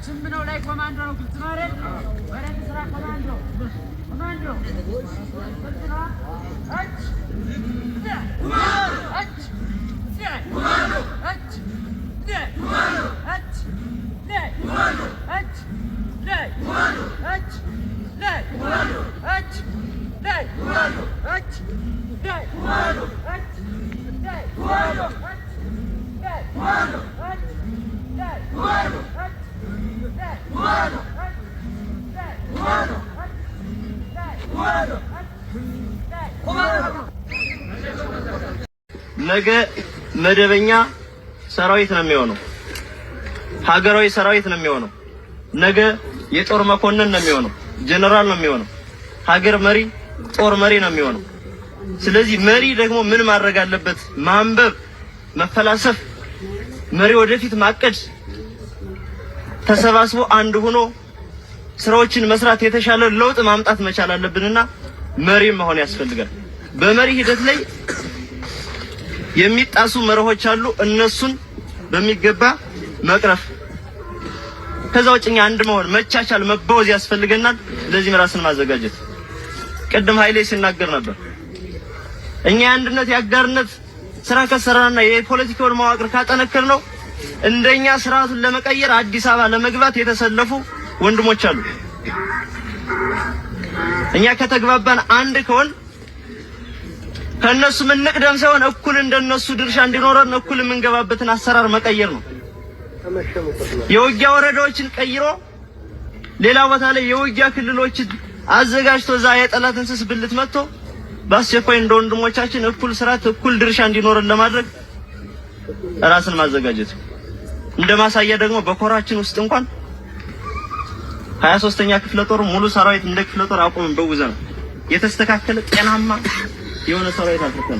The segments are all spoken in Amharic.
ሽምነው ላይ ኮማንዶ ነው ግልጽ ነው አይደል? ወረድ ስራ ኮማንዶ ኮማንዶ ግልጽ ነው። አች አች ኮማንዶ አች ኮማንዶ አች ኮማንዶ አች ኮማንዶ አች ኮማንዶ አች ኮማንዶ አች ኮማንዶ አች ኮማንዶ ነገ መደበኛ ሰራዊት ነው የሚሆነው። ሀገራዊ ሰራዊት ነው የሚሆነው። ነገ የጦር መኮንን ነው የሚሆነው። ጀነራል ነው የሚሆነው። ሀገር መሪ፣ ጦር መሪ ነው የሚሆነው። ስለዚህ መሪ ደግሞ ምን ማድረግ አለበት? ማንበብ፣ መፈላሰፍ፣ መሪ ወደፊት ማቀድ፣ ተሰባስቦ አንድ ሆኖ ስራዎችን መስራት፣ የተሻለ ለውጥ ማምጣት መቻል አለብንና መሪ መሆን ያስፈልጋል። በመሪ ሂደት ላይ የሚጣሱ መርሆች አሉ። እነሱን በሚገባ መቅረፍ። ከዛው ጭኛ አንድ መሆን፣ መቻቻል፣ መባወዝ ያስፈልገናል። ለዚህ ራስን ማዘጋጀት። ቅድም ኃይሌ ሲናገር ነበር። እኛ የአንድነት የአጋርነት ስራ ከሰራና የፖለቲካውን መዋቅር ካጠነከር ነው እንደኛ ስርዓቱን ለመቀየር አዲስ አበባ ለመግባት የተሰለፉ ወንድሞች አሉ። እኛ ከተግባባን አንድ ከሆን ከነሱ ምን ንቅደም ሳይሆን እኩል እንደነሱ ድርሻ እንዲኖረን እኩል የምንገባበትን አሰራር መቀየር ነው። የውጊያ ወረዳዎችን ቀይሮ ሌላ ቦታ ላይ የውጊያ ክልሎችን አዘጋጅቶ እዛ የጠላትን ስስ ብልት መጥቶ በአስቸኳይ እንደ ወንድሞቻችን እኩል ስርዓት እኩል ድርሻ እንዲኖረን ለማድረግ ራስን ማዘጋጀት። እንደማሳያ ደግሞ በኮራችን ውስጥ እንኳን 23ኛ ክፍለ ጦር ሙሉ ሰራዊት እንደ ክፍለ ጦር አቁመን በውዘን የተስተካከለ ጤናማ የሆነ ሰራዊት አጥተን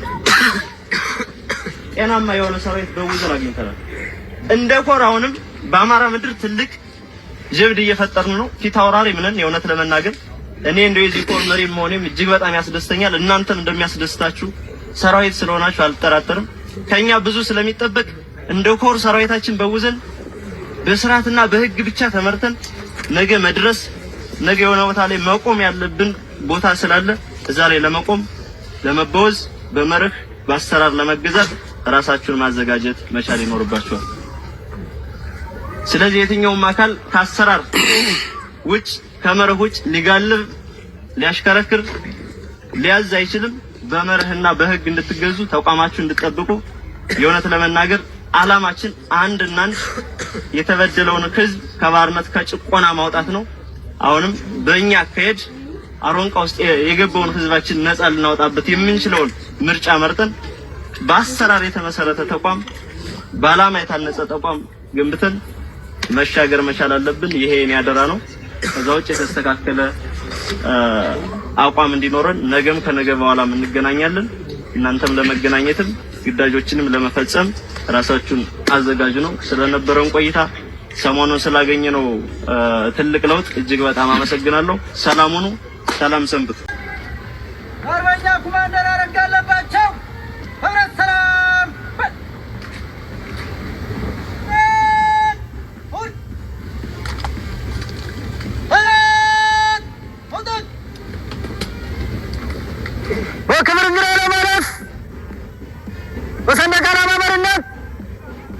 ጤናማ የሆነ ሰራዊት በውዘን አግኝተናል። እንደ ኮር አሁንም በአማራ ምድር ትልቅ ጀብድ እየፈጠርን ነው። ፊት አውራሪ ምንን የእውነት ለመናገር እኔ እንደው የዚህ ኮር መሪ መሆኔም እጅግ በጣም ያስደስተኛል። እናንተም እንደሚያስደስታችሁ ሰራዊት ስለሆናችሁ አልጠራጠርም። ከኛ ብዙ ስለሚጠበቅ እንደ ኮር ሰራዊታችን በውዘን በስርዓትና በህግ ብቻ ተመርተን ነገ መድረስ ነገ የሆነ ቦታ ላይ መቆም ያለብን ቦታ ስላለ እዛ ላይ ለመቆም ለመበወዝ በመርህ በአሰራር ለመገዛት ራሳችሁን ማዘጋጀት መቻል ይኖርባችኋል። ስለዚህ የትኛውም አካል ከአሰራር ውጭ ከመርህ ውጭ ሊጋልብ ሊያሽከረክር ሊያዝ አይችልም። በመርህና በህግ እንድትገዙ ተቋማችሁ እንድትጠብቁ የእውነት ለመናገር አላማችን አንድና አንድ የተበደለውን ህዝብ ከባርነት ከጭቆና ማውጣት ነው። አሁንም በእኛ አካሄድ አሮንቃ ውስጥ የገባውን ህዝባችን ነፃ ልናወጣበት የምንችለውን ምርጫ መርጠን በአሰራር የተመሰረተ ተቋም በአላማ የታነጸ ተቋም ገንብተን መሻገር መቻል አለብን። ይሄ የኔ አደራ ነው። ከዛው የተስተካከለ አቋም እንዲኖረን ነገም ከነገ በኋላም እንገናኛለን። እናንተም ለመገናኘትም ግዳጆችንም ለመፈጸም ራሳችሁን አዘጋጁ ነው። ስለነበረን ቆይታ ሰሞኑን ስላገኘነው ትልቅ ለውጥ እጅግ በጣም አመሰግናለሁ። ሰላም ሁኑ። ሰላም ሰንብቱ። አርበኛ ኮማንደር አረጋለባቸው ህብረት ሰላም በክብር እንግዳ ለማለፍ በሰንደቅ ዓላማ መሪነት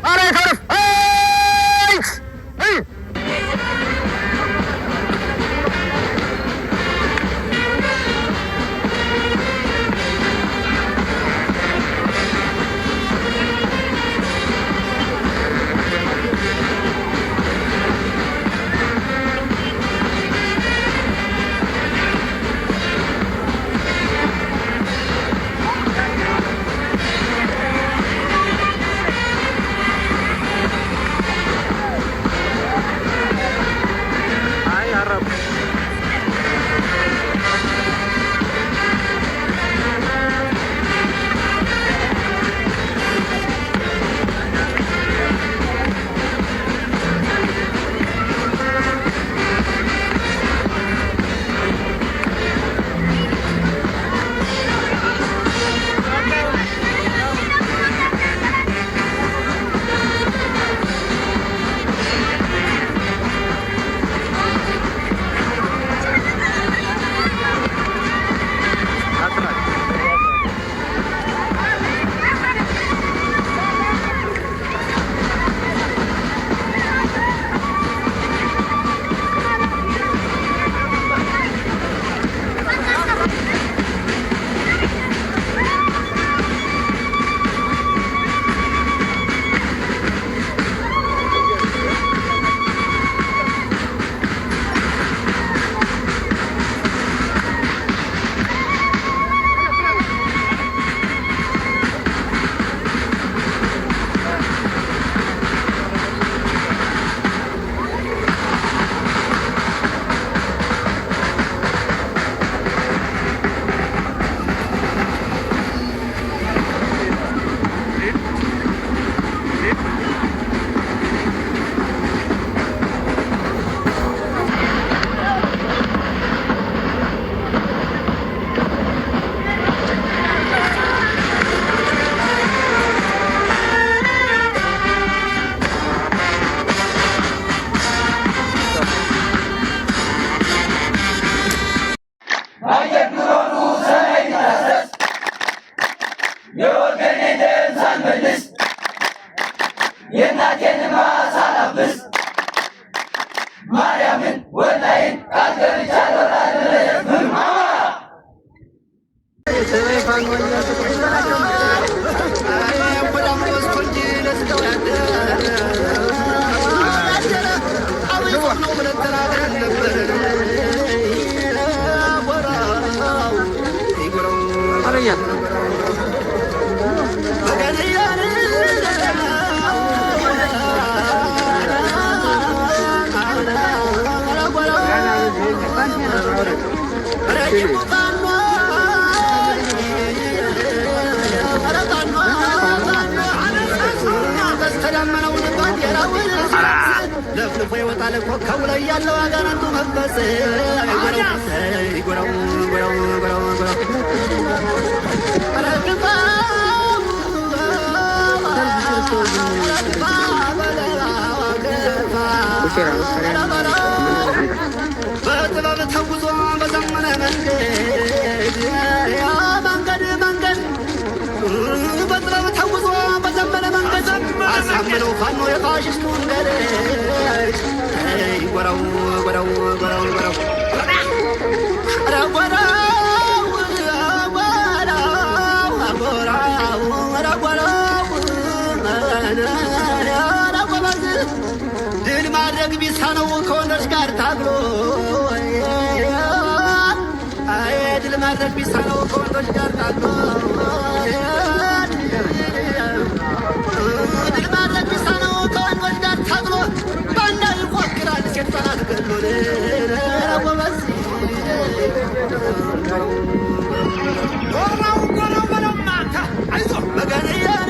አራት አረፍ እናቴን ማሳላብስ ማርያምን ወላይን ካልገብቻለሁ ለፍልፎ ይወጣል ኮከቡ ላይ ያለው አጋንንቱ መንፈስ ይጎረው በጥበብ ተጉዞ በዘመነ መንገድ በጥበብ ተጉዞ በዘመነ መንገድ አሳምነው ፋኖ የፋሽስቱ ጎረው ድል ማድረግ ቢሳነው ከወንዶች ጋር ታግሎ ድል ማድረግ ቢሳነው ከወንዶች ጋር ታግሎ ድል ማድረግ ቢሳነው ከወንዶች ጋር ታግሎ ባንዳ ይፎክራል ሴት ጠላት ገሎን ረጎበዝ ጎራው በለማታ አይዞ በገንያን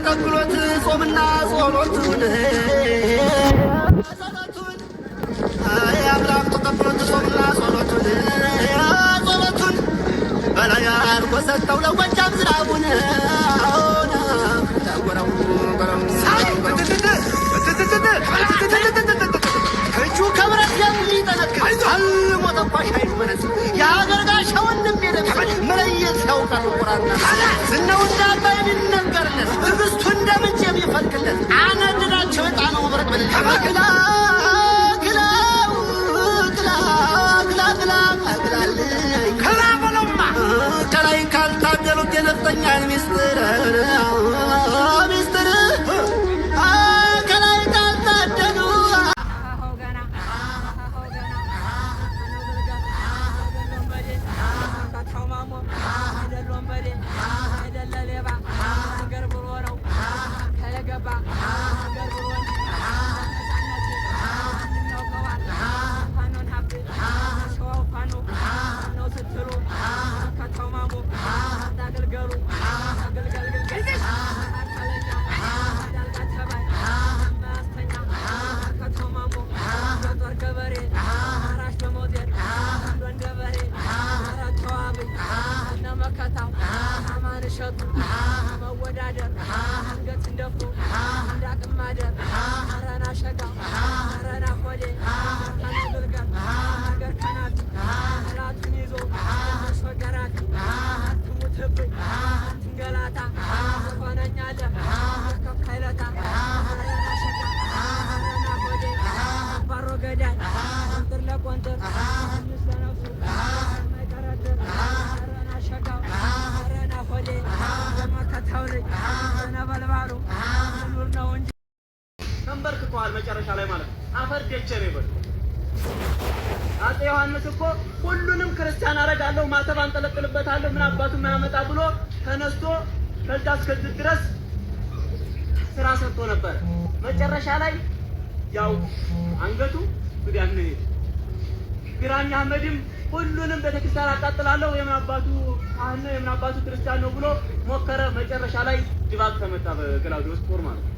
ተቀብሎት ጾምና ጸሎቱን አምላክ ተቀብሎት ጾምና ጸሎቱን በላይ አድርጎ ሰጠው ለጎጃም ዝናቡን እጁ ከብረት የሚጠነክር አልሞ ተኳሽ አይመነስ የሀገር ጋሻ ወንድም የደብስ መለየት ያውቃል ቁራና ዝናው እንዳባይ የሚነገርለት ትዕግስቱ እንደ ምንጭ የሚፈልቅለት አነድዳቸው የጣነው መብረቅ በል ከላይ ካልታደሉት የነፍጠኛን ሚስጥር ከላይ ካልታደሉ መወዳደር አንገት እንደፉ እንዳቅማደር አረና ሸጋ አረና ሆዴ ከነግልገል ሀገር ከናት ጠላቱን ይዞ አስወገራት አትሙትብኝ አትንገላታ ሆነኛለ ከካይለታ አረና ሸጋ አረና ሆዴ ባሮ ገዳይ ቆንጥር ለቆንጥር ምስለነሱ ማይቀረድር አረና ሸጋው አረና ሆዴ በመከታው ልጅ ነበልባሉ ኑር ነው እንጂ ተንበርክከዋል። መጨረሻ ላይ ማለት አፈር ደቼ ነው ይበል። አፄ ዮሐንስ እኮ ሁሉንም ክርስቲያን አረጋለሁ ማተብ አንጠለጥልበታለሁ ምን አባቱ ማያመጣ ብሎ ተነስቶ ከዛ እስከዚህ ድረስ ስራ ሰርቶ ነበር። መጨረሻ ላይ ያው አንገቱ ጉዳን ነው። ግራኝ አህመድም ሁሉንም ቤተክርስቲያን አቃጥላለሁ የምን አባቱ ካህን ነው የምን አባቱ ክርስቲያን ነው ብሎ ሞከረ። መጨረሻ ላይ ድባቅ ተመታ በክላውዲዮስ ጦር ማለት ነው።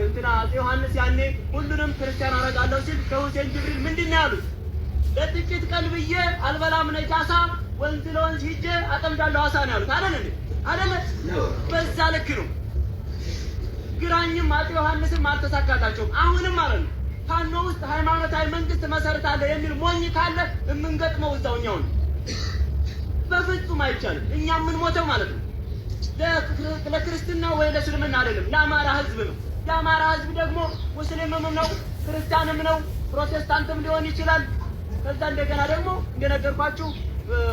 እንትና አፄ ዮሐንስ ያኔ ሁሉንም ክርስቲያን አረጋለሁ ሲል ከሁሴን ጅብሪል ምንድን ነው ያሉት? ለጥቂት ቀን ብዬ አልበላም ነጭ አሳ ወንዝ ለወንዝ ሂጄ አጠምዳለሁ አሳ ነው ያሉት። አይደለ? በዛ ልክ ነው። ግራኝም አፄ ዮሐንስም አልተሳካላቸውም። አሁንም ማለት ነው ፋኖ ውስጥ ሃይማኖታዊ መንግስት መሰረታለሁ የሚል ሞኝ ካለ የምንገጥመው እዛውኛው ነው። በፍጹም አይቻልም። እኛ የምንሞተው ማለት ነው ለክርስትና ወይ ለእስልምና አይደለም፣ ለአማራ ህዝብ ነው። የአማራ ህዝብ ደግሞ ሙስሊምም ነው፣ ክርስቲያንም ነው፣ ፕሮቴስታንትም ሊሆን ይችላል። ከዛ እንደገና ደግሞ እንደነገርኳችሁ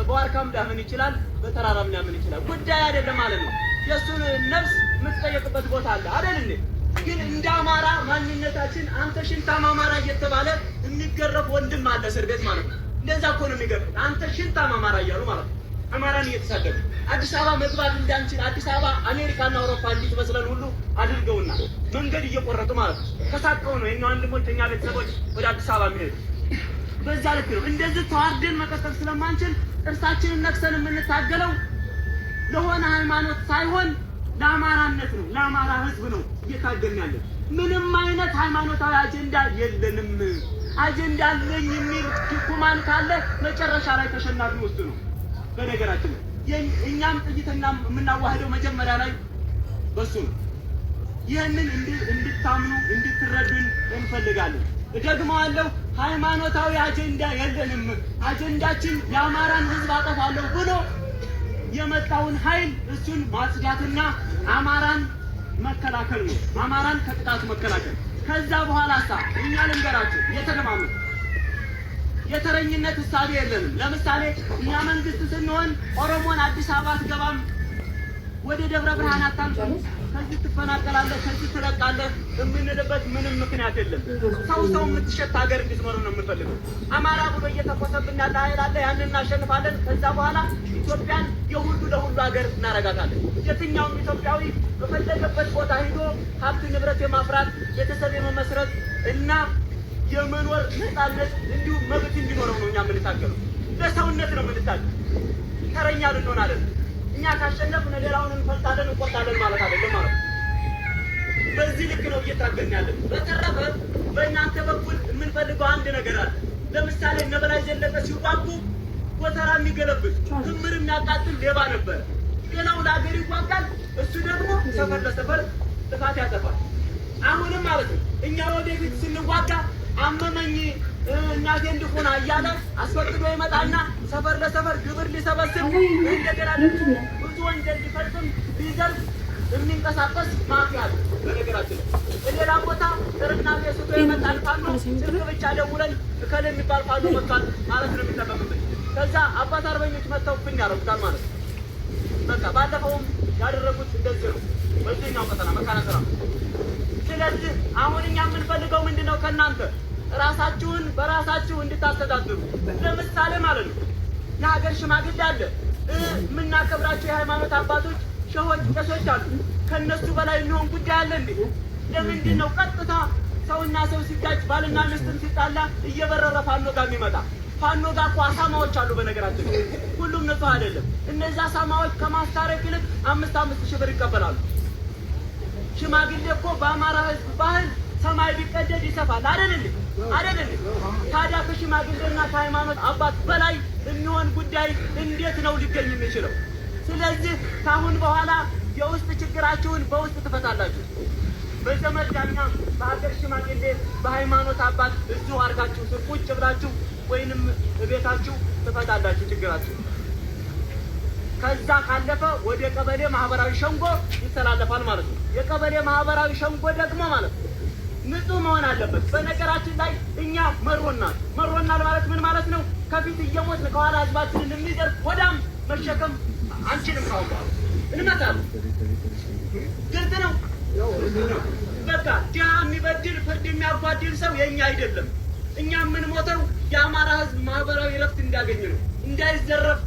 በዋርካም ሊያምን ይችላል፣ በተራራም ሊያምን ይችላል። ጉዳይ አይደለም ማለት ነው። የእሱን ነፍስ የምትጠየቅበት ቦታ አለ አይደል እንዴ? ግን እንደ አማራ ማንነታችን አንተ ሽንታም አማራ እየተባለ የሚገረፍ ወንድም አለ እስር ቤት ማለት ነው። እንደዛ እኮ ነው የሚገርፍ። አንተ ሽንታም አማራ እያሉ ማለት ነው። አማራን እየተሳደቡ አዲስ አበባ መግባት እንዳንችል አዲስ አበባ አሜሪካና አውሮፓ እንድትመስለን ሁሉ አድርገውና መንገድ እየቆረጡ ማለት ነው። ተሳቀው ነው የኛ ወንድሞች የኛ ቤተሰቦች ወደ አዲስ አበባ የሚሄዱ። በዛ ልክ ነው። እንደዚህ ተዋርደን መቀጠል ስለማንችል ጥርሳችንን ነክሰን የምንታገለው ለሆነ ሃይማኖት ሳይሆን ለአማራነት ነው፣ ለአማራ ህዝብ ነው እየታገልን ያለን። ምንም አይነት ሃይማኖታዊ አጀንዳ የለንም። አጀንዳ አለኝ የሚል ኩማን ካለ መጨረሻ ላይ ተሸናፊ ውስጥ ነው። በነገራችን ላይ እኛም ጥይትና የምናዋህደው መጀመሪያ ላይ በሱ ነው። ይህንን እንድታምኑ እንድትረዱን እንፈልጋለን። እደግመዋለሁ፣ ሃይማኖታዊ አጀንዳ የለንም። አጀንዳችን የአማራን ህዝብ አጠፋለሁ ብሎ የመጣውን ኃይል እሱን ማጽዳትና አማራን መከላከል ነው። አማራን ከጥቃት መከላከል። ከዛ በኋላ እኛ ልንገራችሁ የተለማመድ የተረኝነት እሳቤ የለንም። ለምሳሌ እኛ መንግስት ስንሆን ኦሮሞን አዲስ አበባ አትገባም፣ ወደ ደብረ ብርሃን አታልፍም፣ ከዚህ ትፈናቀላለህ፣ ከዚህ ትለቃለህ የምንልበት ምንም ምክንያት የለም። ሰው የምትሸት ሀገር እንድትኖር ነው የምንፈልገው። አማራ ብሎ እየተኮሰብን ያለ ኃይል አለ። ያንን እናሸንፋለን። ከዛ በኋላ ኢትዮጵያን የሁሉ ለሁሉ ሀገር እናረጋታለን። የትኛውም ኢትዮጵያዊ በፈለገበት ቦታ ሂዶ ሀብት ንብረት የማፍራት ቤተሰብ የመመስረት እና የመኖር ነፃነት እንዲሁም መብት እንዲኖረው ነው እኛ የምንታገለው። ለሰውነት ነው የምንታገለው። ተረኛ ልንሆን አይደለም። እኛ ካሸነፍ ነገራውን እንፈልጣለን እንቆርጣለን ማለት አይደለም ማለት ነው። በዚህ ልክ ነው እየታገልን ያለን። በተረፈ በእናንተ በኩል የምንፈልገው አንድ ነገር አለ። ለምሳሌ እነ በላይ ዘለቀ ሲዋጉ ጎተራ የሚገለብጥ ክምር የሚያቃጥል ሌባ ነበር። ሌላው ለሀገር ይዋጋል፣ እሱ ደግሞ ሰፈር ለሰፈር ጥፋት ያጠፋል። አሁንም ማለት ነው እኛ ወደፊት ስንዋጋ አመመኝ እናቴ እንድሆና እያለ አስፈቅዶ ይመጣና ሰፈር ለሰፈር ግብር ሊሰበስብ እንደገና ብዙ ወንጀል ሊፈጽም ሊዘርፍ የሚንቀሳቀስ ማፊያ አለ። በነገራችን ሌላ ቦታ ጥርና ቤሱቶ ይመጣል ፋኖ ስልክ ብቻ ደውለን እከሌ የሚባል ፋኖ መጥቷል ማለት ነው የሚጠበቅብን። ከዛ አባት አርበኞች መጥተውብን ያረጉታል ማለት ነው። በቃ ባለፈውም ያደረጉት እንደዚህ ነው። በዚህኛው ቀጠና መካነ ሰላም። ስለዚህ አሁን እኛ የምንፈልገው ምንድነው? ከእናንተ ራሳችሁን በራሳችሁ እንድታስተዳድሩ። ለምሳሌ ማለት ነው የሀገር ሽማግሌ አለ፣ የምናከብራቸው የሃይማኖት አባቶች ሸሆች፣ ቄሶች አሉ። ከነሱ በላይ የሚሆን ጉዳይ አለ እንዴ? ለምንድን ነው ቀጥታ ሰውና ሰው ሲጋጭ ባልና ሚስትም ሲጣላ እየበረረ ፋኖ ጋር የሚመጣ? ፋኖ ጋር እኮ አሳማዎች አሉ። በነገራችን ሁሉም ንጹህ አይደለም። እነዚህ አሳማዎች ከማስታረቅ ይልቅ 5,000 ብር ይቀበላሉ። ሽማግሌ እኮ በአማራ ህዝብ ባህል ሰማይ ቢቀደድ ይሰፋል አይደል? ታዲያ ከሽማግሌና ከሃይማኖት አባት በላይ የሚሆን ጉዳይ እንዴት ነው ሊገኝ የሚችለው? ስለዚህ ካሁን በኋላ የውስጥ ችግራችሁን በውስጥ ትፈታላችሁ። በዘመድ ዳኛ፣ በሀገር ሽማግሌ፣ በሃይማኖት አባት እዚሁ አድርጋችሁ ስር ቁጭ ብላችሁ ወይንም ቤታችሁ ትፈታላችሁ ችግራችሁ። ከዛ ካለፈ ወደ ቀበሌ ማህበራዊ ሸንጎ ይተላለፋል ማለት ነው። የቀበሌ ማህበራዊ ሸንጎ ደግሞ ማለት ነው ንጹህ መሆን አለበት። በነገራችን ላይ እኛ መሮናል ማለት ምን ማለት ነው? ከፊት እየሞትን ከኋላ ህዝባችንን የሚዘርፍ ሆዳም መሸከም አንችልም። ካሁን በኋላ እንመጣለን። ግልጽ ነው። በቃ ድሃ የሚበድል ፍርድ የሚያጓድል ሰው የእኛ አይደለም። እኛ የምንሞተው የአማራ ህዝብ ማህበራዊ ረፍት እንዲያገኝ ነው። እንዳይዘረፍ፣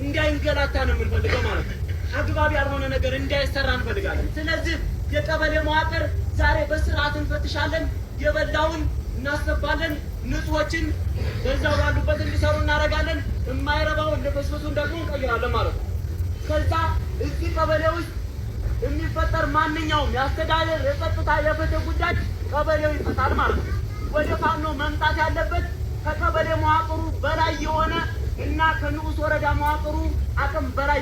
እንዳይንገላታ ነው የምንፈልገው ማለት ነው። አግባብ ያልሆነ ነገር እንዳይሰራ እንፈልጋለን። ስለዚህ የቀበሌ መዋቅር ዛሬ በስርዓት እንፈትሻለን። የበላውን እናስገባለን። ንጹሖችን በዛው ባሉበት እንዲሰሩ እናደርጋለን። የማይረባውን ልፍስፍሱን ደግሞ እንቀይራለን ማለት ነው። ከዛ እዚህ ቀበሌ ውስጥ የሚፈጠር ማንኛውም የአስተዳደር፣ የጸጥታ፣ የፍትህ ጉዳይ ቀበሌው ይፈታል ማለት ነው። ወደ ፋኖ መምጣት ያለበት ከቀበሌ መዋቅሩ በላይ የሆነ እና ከንዑስ ወረዳ መዋቅሩ አቅም በላይ